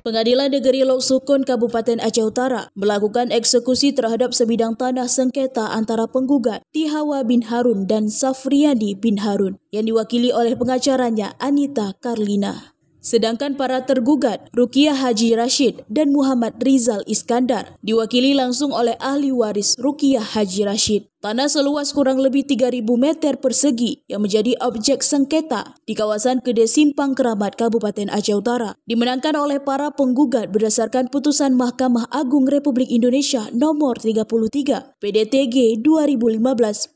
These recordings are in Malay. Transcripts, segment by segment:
Pengadilan Negeri Lok Sukun Kabupaten Aceh Utara melakukan eksekusi terhadap sebidang tanah sengketa antara penggugat Tihawa bin Harun dan Safriandi bin Harun yang diwakili oleh pengacaranya Anita Karlina. Sedangkan para tergugat Rukiah Haji Rashid dan Muhammad Rizal Iskandar diwakili langsung oleh ahli waris Rukiah Haji Rashid. Tanah seluas kurang lebih 3.000 meter persegi yang menjadi objek sengketa di kawasan Kedai Simpang Keramat Kabupaten Aceh Utara dimenangkan oleh para penggugat berdasarkan putusan Mahkamah Agung Republik Indonesia nomor 33 PDTG 2015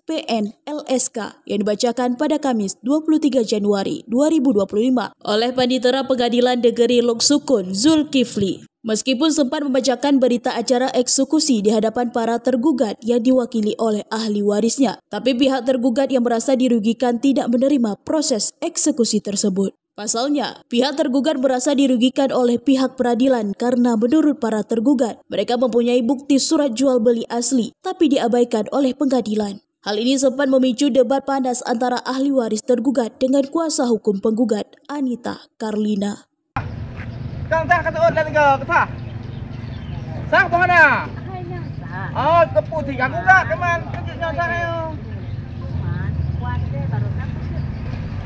PN LSK yang dibacakan pada Kamis 23 Januari 2025 oleh Panitera Pengadilan Negeri Lok Sukun Zulkifli. Meskipun sempat membacakan berita acara eksekusi di hadapan para tergugat yang diwakili oleh ahli warisnya, tapi pihak tergugat yang merasa dirugikan tidak menerima proses eksekusi tersebut. Pasalnya, pihak tergugat merasa dirugikan oleh pihak peradilan karena menurut para tergugat, mereka mempunyai bukti surat jual beli asli, tapi diabaikan oleh pengadilan. Hal ini sempat memicu debat panas antara ahli waris tergugat dengan kuasa hukum penggugat Anita Karlina. Kang tah kata orang dah kata. Sah mana? Oh, ke putih aku enggak teman. Kerjanya sah ayo.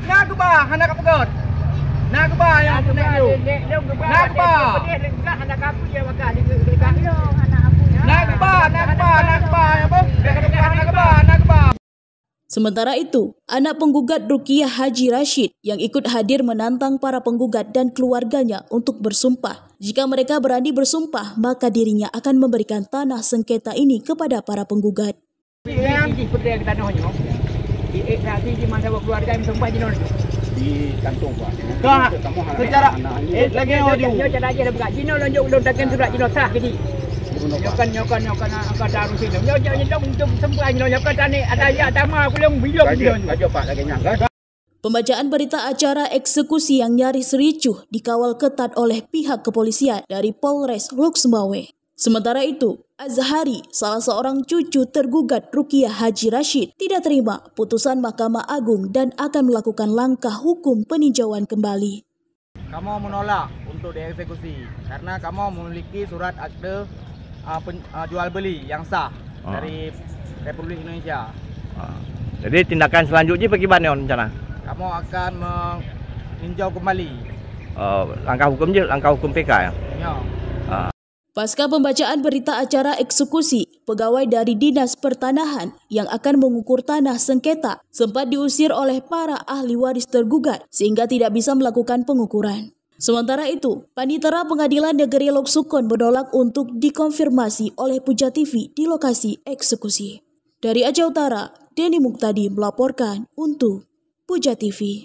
Nak ke bah, hendak ke pegot. Nak ke bah yang nak tu. Nak ke bah. Hendak aku je makan di dekat. Nak ke bah ya apa? Nak ke bah. Sementara itu, anak penggugat Rukiah Haji Rashid yang ikut hadir menantang para penggugat dan keluarganya untuk bersumpah. Jika mereka berani bersumpah, maka dirinya akan memberikan tanah sengketa ini kepada para penggugat. Di kantung Pak. Secara lagi audio. Cara aja buka Cina lonjok takkan surat Cina sah jadi. Nyokan angkat darus ini. Nyok sempat nyokan tani ada ya tama aku yang bilang aja Pak lagi nyangka. Pembacaan berita acara eksekusi yang nyaris ricuh dikawal ketat oleh pihak kepolisian dari Polres Lok Sumbawa. Sementara itu, Azhari, salah seorang cucu tergugat Rukiah Haji Rashid, tidak terima putusan Mahkamah Agung dan akan melakukan langkah hukum peninjauan kembali. Kamu menolak untuk dieksekusi karena kamu memiliki surat akte jual beli yang sah dari Republik Indonesia. Jadi tindakan selanjutnya bagaimana rencana? Kamu akan meninjau kembali. Langkah hukum je, langkah hukum PK ya? Ya. Pasca pembacaan berita acara eksekusi, pegawai dari Dinas Pertanahan yang akan mengukur tanah sengketa sempat diusir oleh para ahli waris tergugat sehingga tidak bisa melakukan pengukuran. Sementara itu, Panitera Pengadilan Negeri Lok Sukun menolak untuk dikonfirmasi oleh Puja TV di lokasi eksekusi. Dari Aceh Utara, Denny Muktadi melaporkan untuk Puja TV.